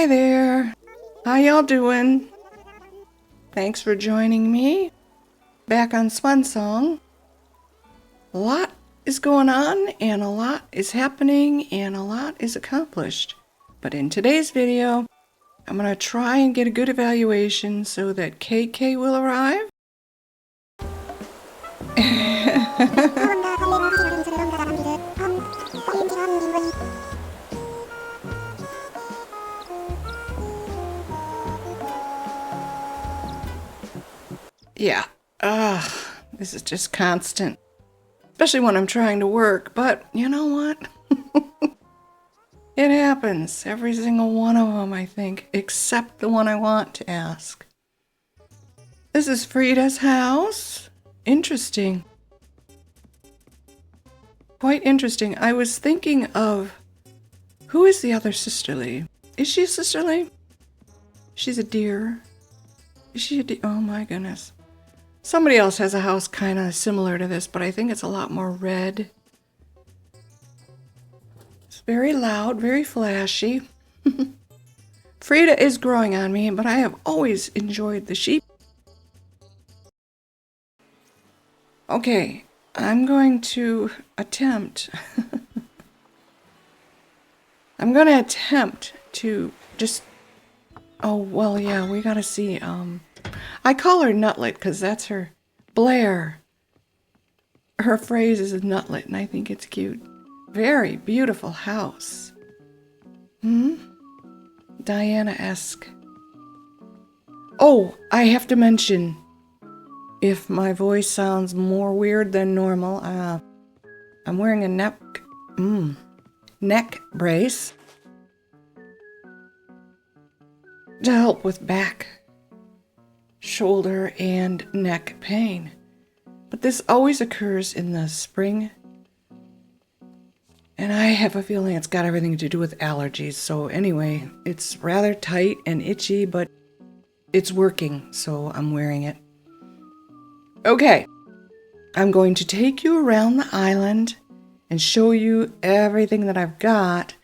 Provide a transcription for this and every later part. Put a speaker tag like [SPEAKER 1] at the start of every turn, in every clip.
[SPEAKER 1] Hi there. How y'all doing? Thanks for joining me back on SwanSong. A lot is going on and a lot is happening and a lot is accomplished. But in today's video, I'm going to try and get a good evaluation so that KK will arrive. Yeah, this is just constant, especially when I'm trying to work, but you know what? It happens, every single one of them, I think, except the one I want to ask. This is Frida's house. Interesting. Quite interesting. I was thinking of, who is the other sisterly? Is she a sisterly? She's a deer. Is she a deer? Oh my goodness. Somebody else has a house kind of similar to this, but I think it's a lot more red. It's very loud, very flashy. Frida is growing on me, but I have always enjoyed the sheep. Okay, I'm going to attempt. I'm going to attempt to just... Oh, well, yeah, we gotta see, I call her Nutlet because that's her. Blair. Her phrase is Nutlet, and I think it's cute. Very beautiful house. Diana-esque. Oh, I have to mention, if my voice sounds more weird than normal, I'm wearing a neck brace to help with back, shoulder, and neck pain. But this always occurs in the spring, and I have a feeling it's got everything to do with allergies. So anyway, it's rather tight and itchy, but it's working, so I'm wearing it. Okay, I'm going to take you around the island and show you everything that I've got,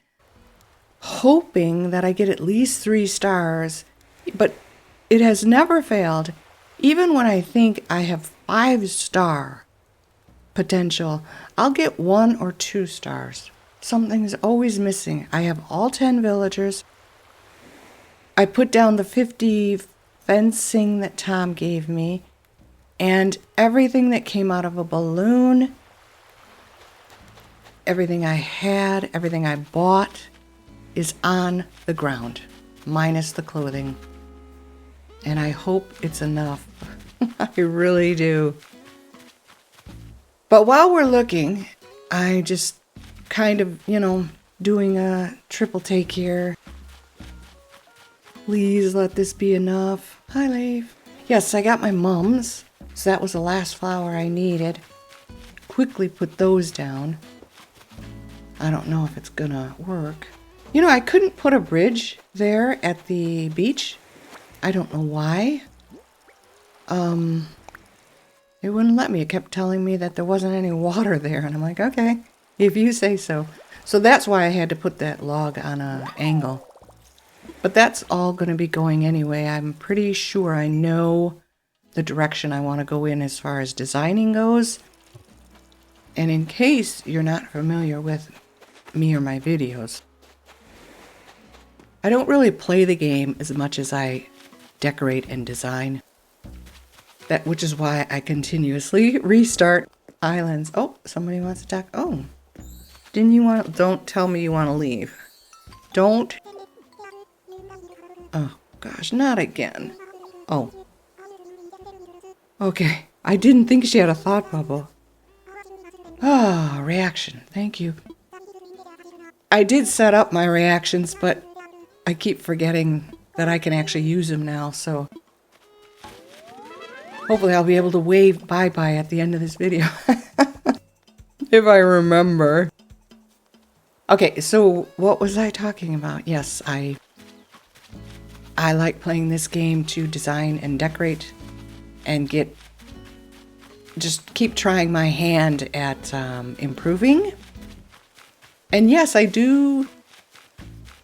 [SPEAKER 1] hoping that I get at least 3 stars, but it has never failed. Even when I think I have 5-star potential, I'll get 1 or 2 stars. Something's always missing. I have all 10 villagers. I put down the 50 fencing that Tom gave me, and everything that came out of a balloon, everything I had, everything I bought is on the ground, minus the clothing. And I hope it's enough. I really do. But while we're looking, I just kind of, doing a triple take here. Please let this be enough. Hi, Leif. Yes, I got my mums. So that was the last flower I needed. Quickly put those down. I don't know if it's gonna work. I couldn't put a bridge there at the beach. I don't know why. It wouldn't let me. It kept telling me that there wasn't any water there. And I'm like, okay, if you say so. So that's why I had to put that log on an angle. But that's all going to be going anyway. I'm pretty sure I know the direction I want to go in as far as designing goes. And in case you're not familiar with me or my videos, I don't really play the game as much as I decorate and design. Which is why I continuously restart islands. Oh, somebody wants to talk. Oh, don't tell me you want to leave. Don't. Oh, gosh, not again. Oh. Okay, I didn't think she had a thought bubble. Ah, reaction. Thank you. I did set up my reactions, but I keep forgetting that I can actually use them now, so hopefully I'll be able to wave bye-bye at the end of this video. If I remember. Okay, so what was I talking about? Yes, I like playing this game to design and decorate and just keep trying my hand at improving. And yes, I do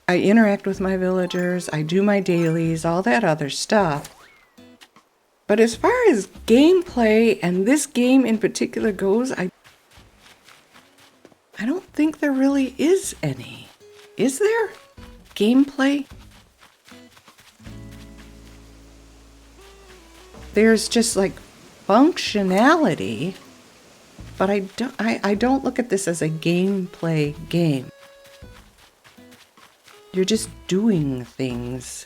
[SPEAKER 1] I interact with my villagers, I do my dailies, all that other stuff. But as far as gameplay and this game in particular goes, I don't think there really is any. Is there? Gameplay? There's just like functionality, but I don't look at this as a gameplay game. You're just doing things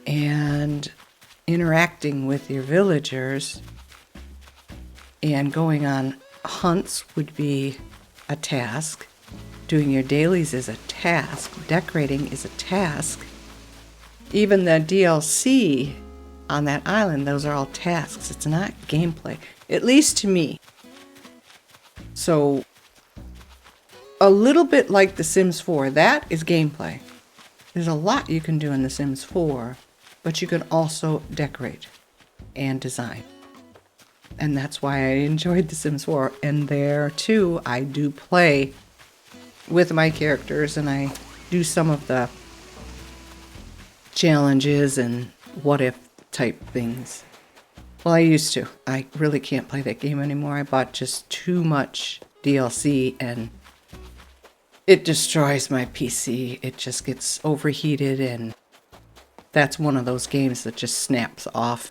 [SPEAKER 1] and interacting with your villagers, and going on hunts would be a task. Doing your dailies is a task. Decorating is a task. Even the DLC on that island, those are all tasks. It's not gameplay, at least to me. So a little bit like The Sims 4, that is gameplay. There's a lot you can do in The Sims 4, but you can also decorate and design. And that's why I enjoyed The Sims 4. And there too, I do play with my characters, and I do some of the challenges and what if type things. Well, I used to. I really can't play that game anymore. I bought just too much DLC and it destroys my PC. It just gets overheated, and that's one of those games that just snaps off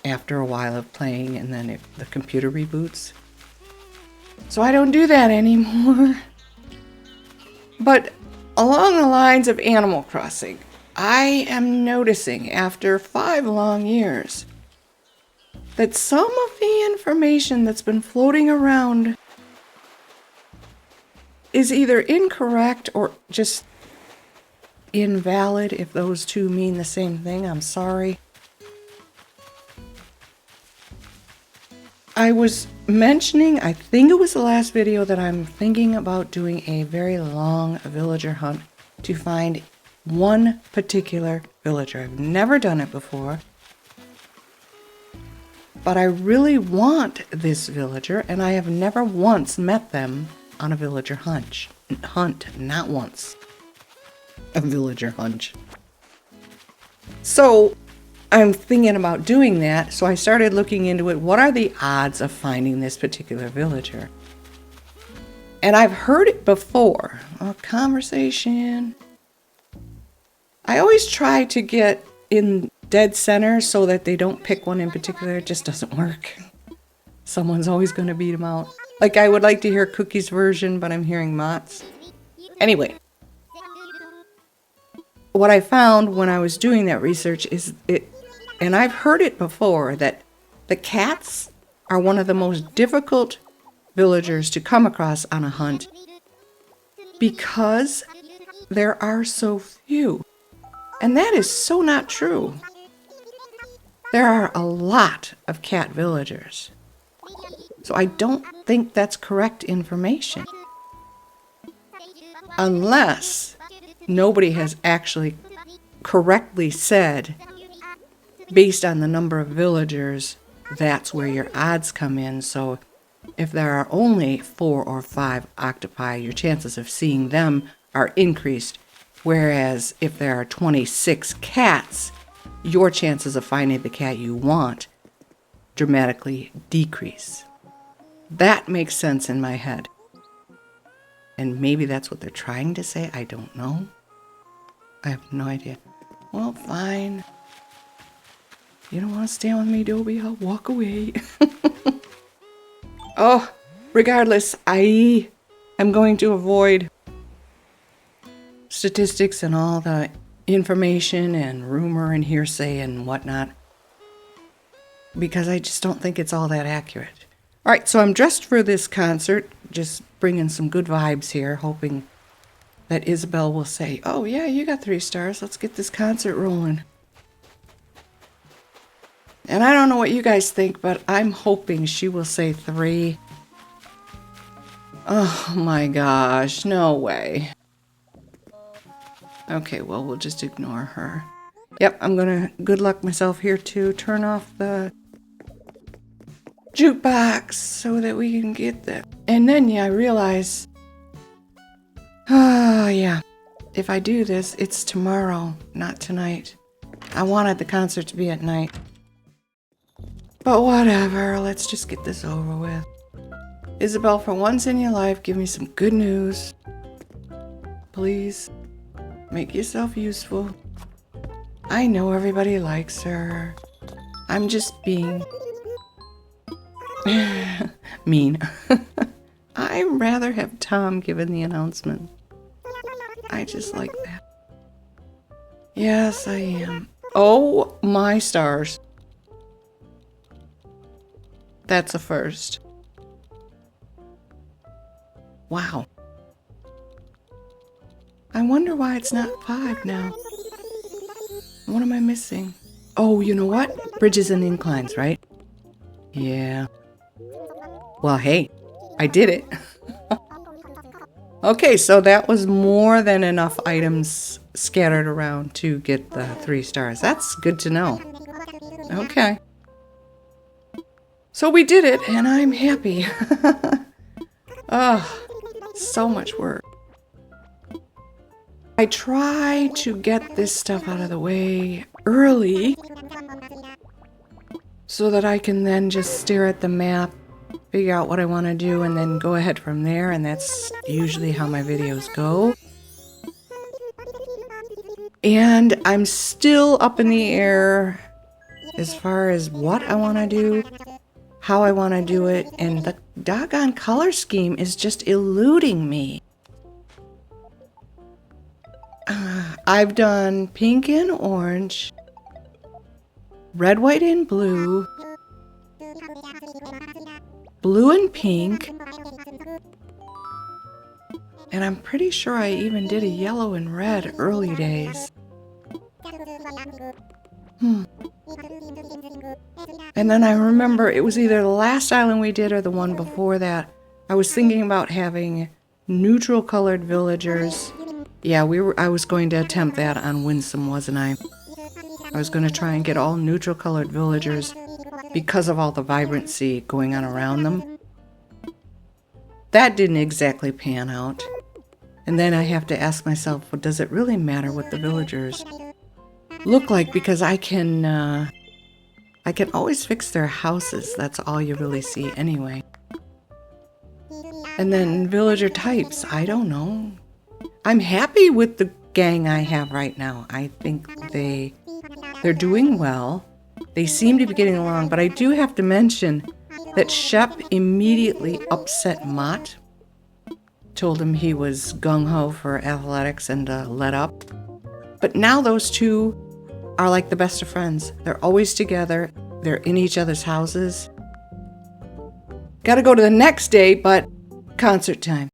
[SPEAKER 1] after a while of playing, and then the computer reboots. So I don't do that anymore. But along the lines of Animal Crossing, I am noticing after 5 long years that some of the information that's been floating around is either incorrect or just invalid, if those two mean the same thing. I'm sorry. I was mentioning, I think it was the last video, that I'm thinking about doing a very long villager hunt to find one particular villager. I've never done it before, but I really want this villager, and I have never once met them on a villager hunt. Not once. A villager hunt. So I'm thinking about doing that, so I started looking into it. What are the odds of finding this particular villager? And I've heard it before. A conversation. I always try to get in dead center so that they don't pick one in particular. It just doesn't work. Someone's always going to beat them out. Like, I would like to hear Cookie's version, but I'm hearing Mott's. Anyway. What I found when I was doing that research is and I've heard it before, that the cats are one of the most difficult villagers to come across on a hunt because there are so few. And that is so not true. There are a lot of cat villagers. So I don't think that's correct information. Unless nobody has actually correctly said, based on the number of villagers, that's where your odds come in. So if there are only 4 or 5 octopi, your chances of seeing them are increased. Whereas if there are 26 cats, your chances of finding the cat you want dramatically decrease. That makes sense in my head. And maybe that's what they're trying to say. I don't know. I have no idea. Well, fine. You don't want to stand with me, Dobie? I'll walk away. Oh, regardless, I am going to avoid statistics and all the information and rumor and hearsay and whatnot, because I just don't think it's all that accurate. All right, so I'm dressed for this concert, just bringing some good vibes here, hoping that Isabelle will say, oh yeah, you got 3 stars, let's get this concert rolling. And I don't know what you guys think, but I'm hoping she will say 3. Oh my gosh, no way. Okay, well, we'll just ignore her. Yep, I'm gonna good luck myself here too. Turn off the jukebox so that we can get that. And then, yeah, I realize, oh yeah, if I do this, it's tomorrow, not tonight. I wanted the concert to be at night. But whatever, let's just get this over with. Isabelle, for once in your life, give me some good news. Please, make yourself useful. I know everybody likes her. I'm just being mean. I'd rather have Tom given the announcement. I just like that. Yes, I am. Oh my stars. That's a first. Wow. I wonder why it's not 5 now. What am I missing? Oh, you know what? Bridges and inclines, right? Yeah. Well, hey, I did it. Okay, so that was more than enough items scattered around to get the 3 stars. That's good to know. Okay. So we did it, and I'm happy. Oh, so much work. I try to get this stuff out of the way early so that I can then just stare at the map, figure out what I want to do, and then go ahead from there, and that's usually how my videos go. And I'm still up in the air as far as what I want to do, how I want to do it, and the doggone color scheme is just eluding me. I've done pink and orange, red, white, and blue, blue and pink, and I'm pretty sure I even did a yellow and red early days. And then I remember it was either the last island we did or the one before that. I was thinking about having neutral colored villagers. Yeah, I was going to attempt that on Winsome, wasn't I? I was going to try and get all neutral colored villagers because of all the vibrancy going on around them. That didn't exactly pan out. And then I have to ask myself, well, does it really matter what the villagers look like? Because I can always fix their houses. That's all you really see anyway. And then villager types, I don't know. I'm happy with the gang I have right now. I think they're doing well. They seem to be getting along, but I do have to mention that Shep immediately upset Mott. Told him he was gung-ho for athletics and let up. But now those two are like the best of friends. They're always together. They're in each other's houses. Gotta go to the next day, but concert time.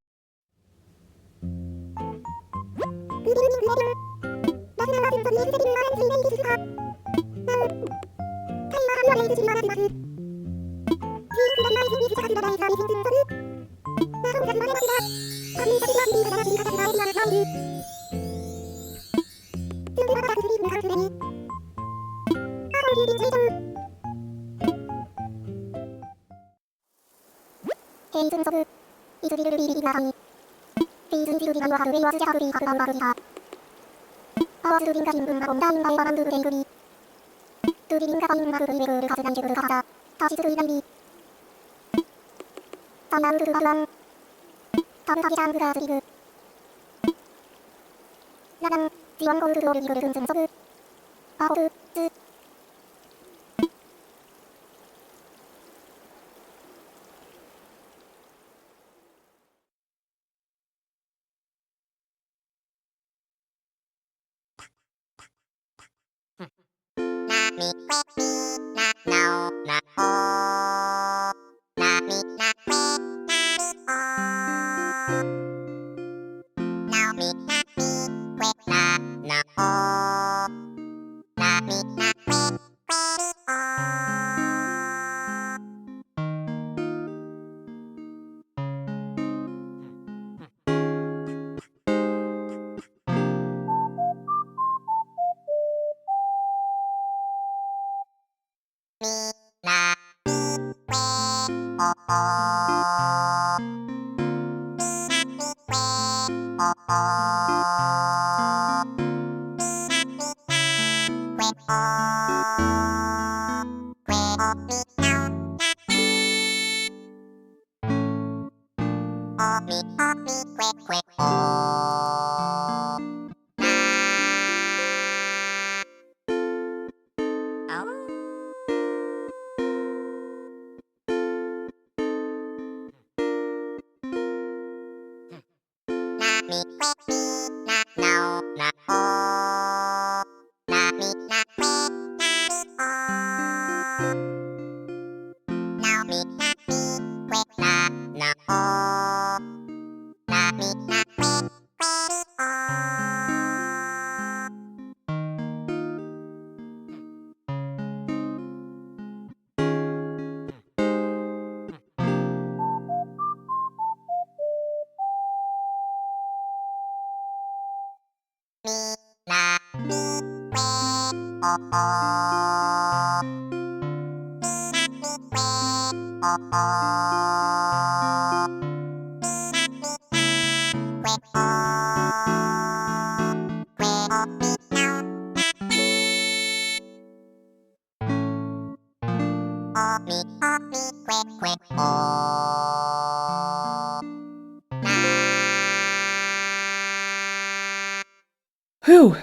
[SPEAKER 1] Whew.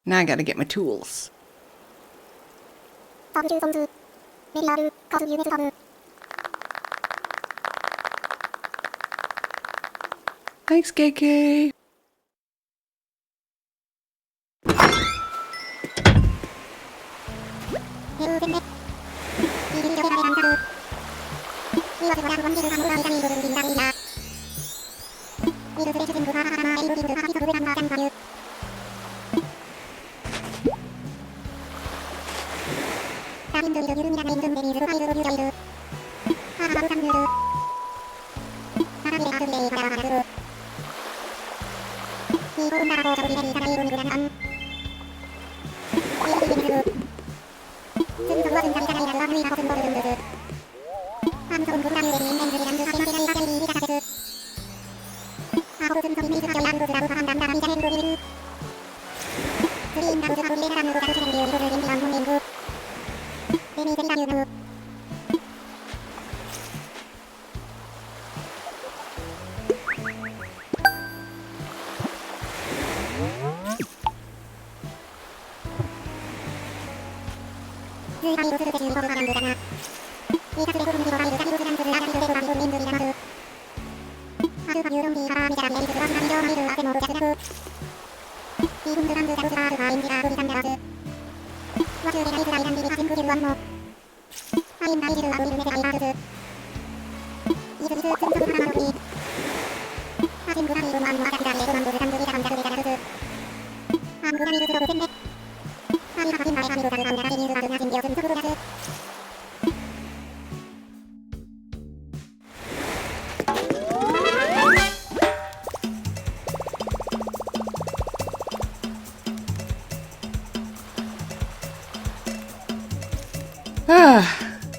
[SPEAKER 1] Now I gotta get my tools. Thanks, KK.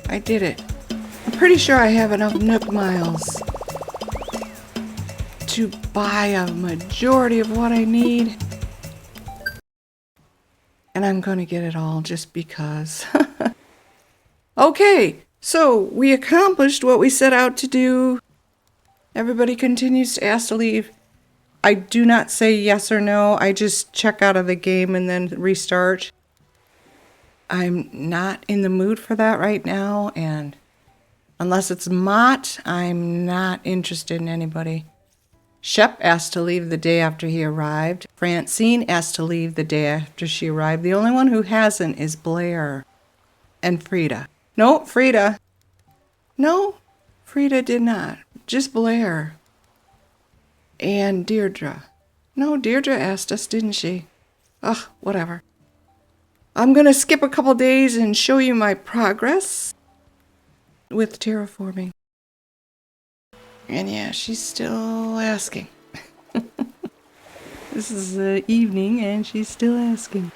[SPEAKER 1] I did it. I'm pretty sure I have enough Nook miles to buy a majority of what I need. And I'm gonna get it all just because. Okay, so we accomplished what we set out to do. Everybody continues to ask to leave. I do not say yes or no. I just check out of the game and then restart. I'm not in the mood for that right now, and unless it's Mott, I'm not interested in anybody. Shep asked to leave the day after he arrived. Francine asked to leave the day after she arrived. The only one who hasn't is Blair and Frida. No, Frida. No, Frida did not. Just Blair. And Deirdre. No, Deirdre asked us, didn't she? Ugh, whatever. I'm going to skip a couple days and show you my progress with terraforming. And yeah, she's still asking. This is the evening and she's still asking.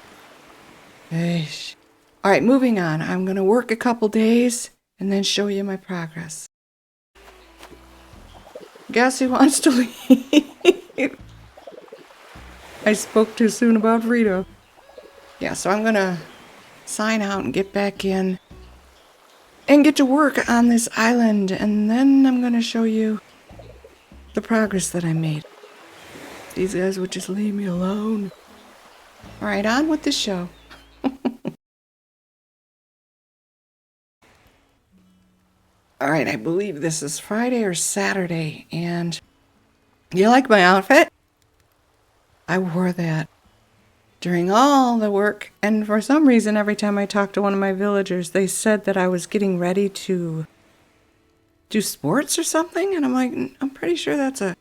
[SPEAKER 1] Eish. All right, moving on. I'm going to work a couple days and then show you my progress. Guess who wants to leave? I spoke too soon about Rita. Yeah, so I'm gonna sign out and get back in and get to work on this island, and then I'm gonna show you the progress that I made. These guys would just leave me alone. All right, on with the show. All right, I believe this is Friday or Saturday, and you like my outfit? I wore that during all the work, and for some reason, every time I talked to one of my villagers, they said that I was getting ready to do sports or something, and I'm like, I'm pretty sure that's a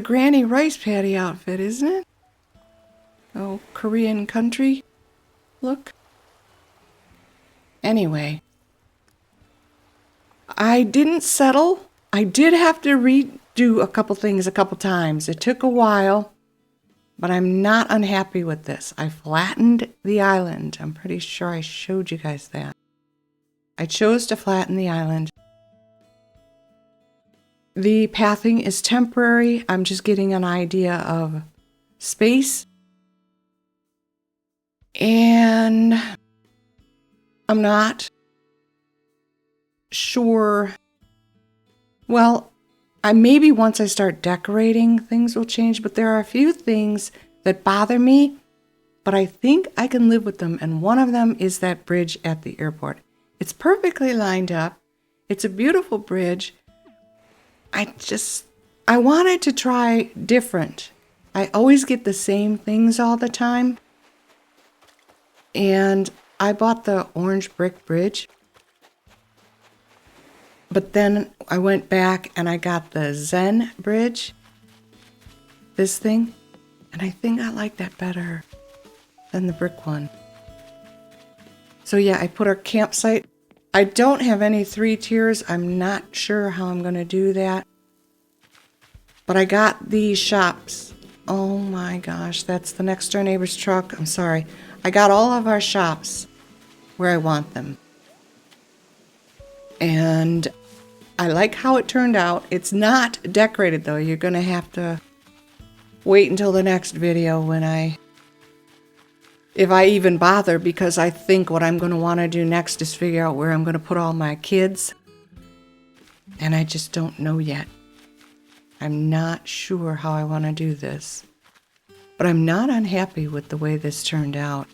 [SPEAKER 1] Granny Rice Patty outfit, isn't it? Oh, Korean country look. Anyway, I didn't settle. I did have to redo a couple things a couple times. It took a while, but I'm not unhappy with this. I flattened the island. I'm pretty sure I showed you guys that. I chose to flatten the island. The pathing is temporary. I'm just getting an idea of space. And I'm not sure. Well, maybe once I start decorating, things will change, but there are a few things that bother me, but I think I can live with them, and one of them is that bridge at the airport. It's perfectly lined up. It's a beautiful bridge. I wanted to try different. I always get the same things all the time, and I bought the orange brick bridge. But then I went back and I got the Zen bridge, this thing, and I think I like that better than the brick one. So yeah, I put our campsite. I don't have any 3 tiers. I'm not sure how I'm going to do that. But I got these shops. Oh my gosh, that's the next door neighbor's truck. I'm sorry. I got all of our shops where I want them. And I like how it turned out. It's not decorated though. You're going to have to wait until the next video if I even bother, because I think what I'm going to want to do next is figure out where I'm going to put all my kids. And I just don't know yet. I'm not sure how I want to do this. But I'm not unhappy with the way this turned out.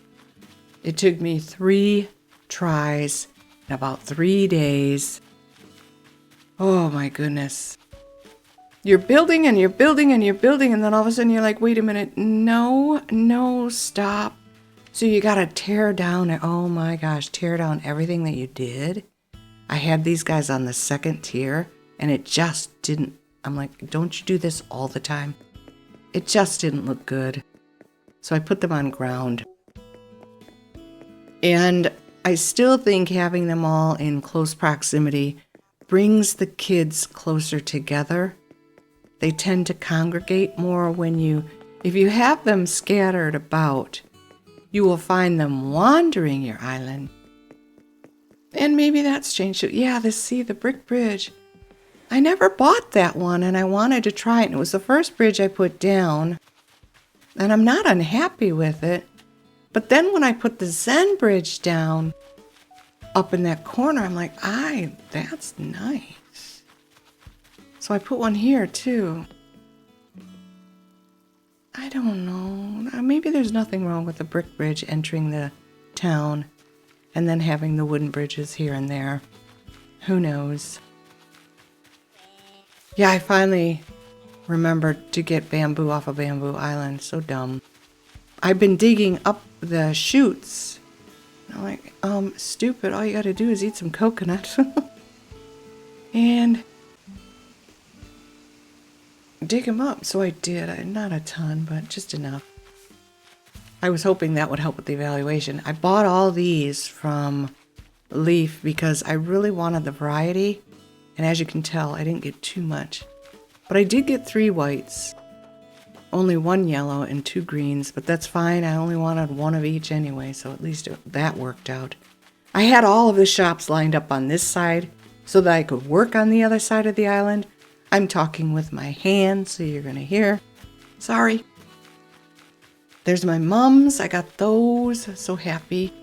[SPEAKER 1] It took me 3 tries in about 3 days. Oh my goodness. You're building and you're building and you're building, and then all of a sudden you're like, wait a minute, no, stop. So you gotta tear down, oh my gosh, tear down everything that you did. I had these guys on the 2nd tier, and it just didn't, I'm like, don't you do this all the time? It just didn't look good. So I put them on ground. And I still think having them all in close proximity brings the kids closer together. They tend to congregate more if you have them scattered about, you will find them wandering your island. And maybe that's changed. Yeah, the brick bridge. I never bought that one, and I wanted to try it. And it was the first bridge I put down, and I'm not unhappy with it. But then when I put the Zen bridge down up in that corner, I'm like, that's nice. So I put one here too. I don't know. Maybe there's nothing wrong with the brick bridge entering the town and then having the wooden bridges here and there. Who knows? Yeah, I finally remembered to get bamboo off of Bamboo Island. So dumb. I've been digging up the chutes. I'm like, stupid. All you gotta do is eat some coconut. And dig them up. So I did. Not a ton, but just enough. I was hoping that would help with the evaluation. I bought all these from Leaf because I really wanted the variety. And as you can tell, I didn't get too much. But I did get 3 whites. Only 1 yellow and 2 greens, but that's fine. I only wanted 1 of each anyway, so at least that worked out. I had all of the shops lined up on this side so that I could work on the other side of the island, I'm talking with my hands, so you're going to hear. Sorry. There's my mums. I got those. So happy.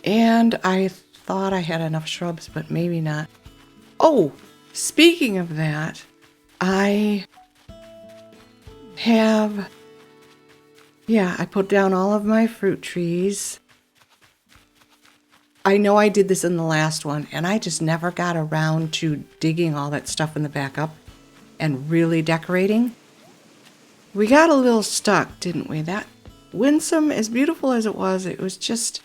[SPEAKER 1] And I thought I had enough shrubs, but maybe not. Oh, speaking of that, I put down all of my fruit trees. I know I did this in the last one, and I just never got around to digging all that stuff in the back up and really decorating. We got a little stuck, didn't we? That Winsome, as beautiful as it was just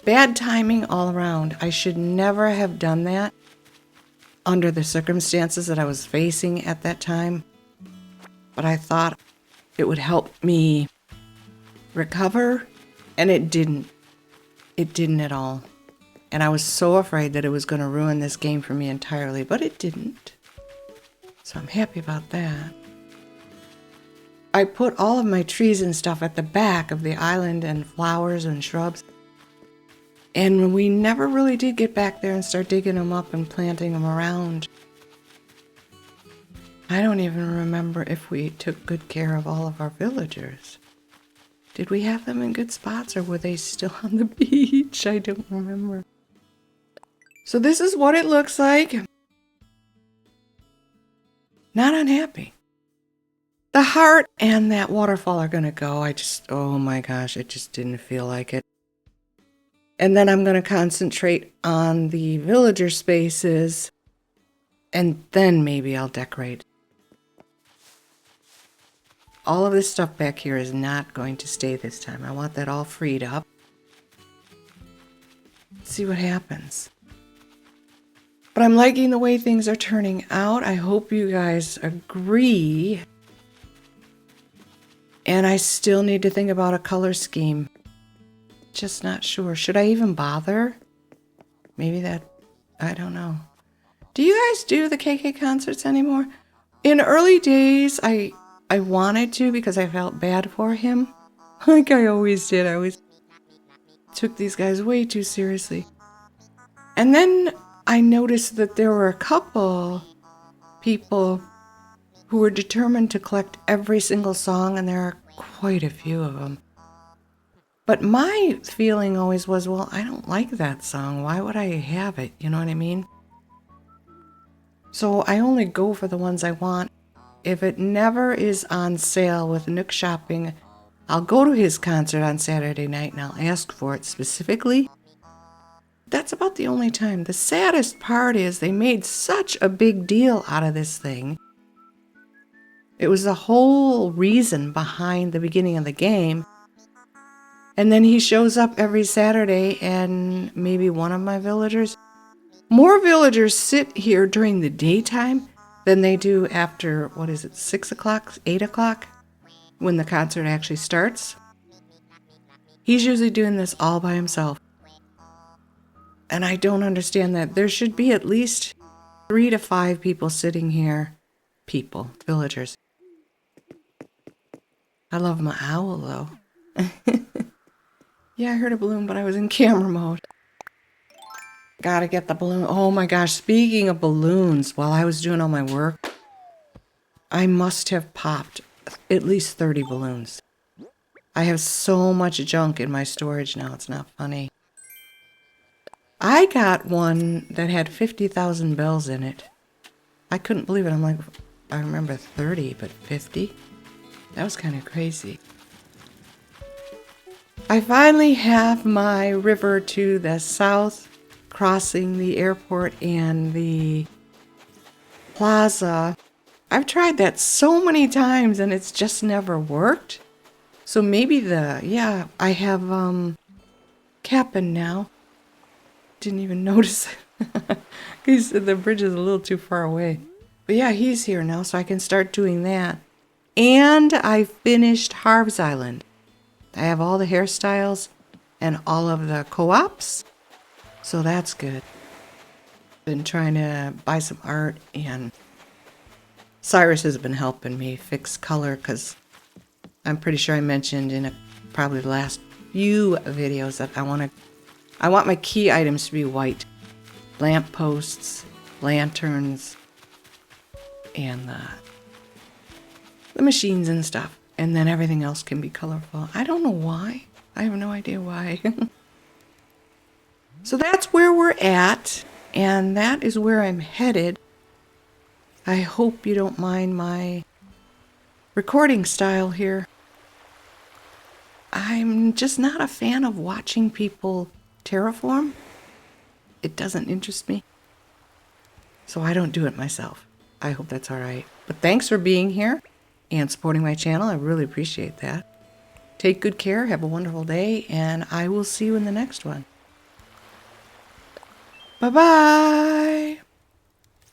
[SPEAKER 1] bad timing all around. I should never have done that under the circumstances that I was facing at that time. But I thought it would help me recover, and it didn't. It didn't at all. And I was so afraid that it was going to ruin this game for me entirely, but it didn't. So I'm happy about that. I put all of my trees and stuff at the back of the island and flowers and shrubs. And we never really did get back there and start digging them up and planting them around. I don't even remember if we took good care of all of our villagers. Did we have them in good spots, or were they still on the beach? I don't remember. So this is what it looks like. Not unhappy. The heart and that waterfall are going to go. Oh my gosh, I just didn't feel like it. And then I'm going to concentrate on the villager spaces, and then maybe I'll decorate. All of this stuff back here is not going to stay this time. I want that all freed up. Let's see what happens. But I'm liking the way things are turning out. I hope you guys agree. And I still need to think about a color scheme. Just not sure. Should I even bother? Maybe I don't know. Do you guys do the KK concerts anymore? In early days, I wanted to because I felt bad for him. Like I always did. I always took these guys way too seriously. And then I noticed that there were a couple people who were determined to collect every single song, and there are quite a few of them. But my feeling always was, well, I don't like that song. Why would I have it? You know what I mean? So I only go for the ones I want. If it never is on sale with Nook Shopping, I'll go to his concert on Saturday night and I'll ask for it specifically. That's about the only time. The saddest part is they made such a big deal out of this thing. It was the whole reason behind the beginning of the game. And then he shows up every Saturday, and maybe one of my villagers. More villagers sit here during the daytime than they do after, 6 o'clock, 8 o'clock, when the concert actually starts. He's usually doing this all by himself. And I don't understand that. There should be at least 3 to 5 people sitting here. Villagers. I love my owl, though. Yeah, I heard a balloon, but I was in camera mode. Gotta get the balloon. Oh my gosh, speaking of balloons, while I was doing all my work, I must have popped at least 30 balloons. I have so much junk in my storage now, it's not funny. I got one that had 50,000 bells in it. I couldn't believe it. I'm like, I remember 30, but 50? That was kind of crazy. I finally have my river to the south, crossing the airport and the plaza. I've tried that so many times and it's just never worked. So maybe I have Cap'n now. Didn't even notice it. He said the bridge is a little too far away. But yeah, he's here now, so I can start doing that. And I finished Harv's Island. I have all the hairstyles and all of the co-ops, so that's good. Been trying to buy some art, and Cyrus has been helping me fix color because I'm pretty sure I mentioned in probably the last few videos that I want my key items to be white. Lampposts, lanterns, and the machines and stuff. And then everything else can be colorful. I don't know why. I have no idea why. So that's where we're at, and that is where I'm headed. I hope you don't mind my recording style here. I'm just not a fan of watching people terraform. It doesn't interest me. So I don't do it myself. I hope that's all right. But thanks for being here and supporting my channel. I really appreciate that. Take good care, have a wonderful day, and I will see you in the next one. Bye-bye!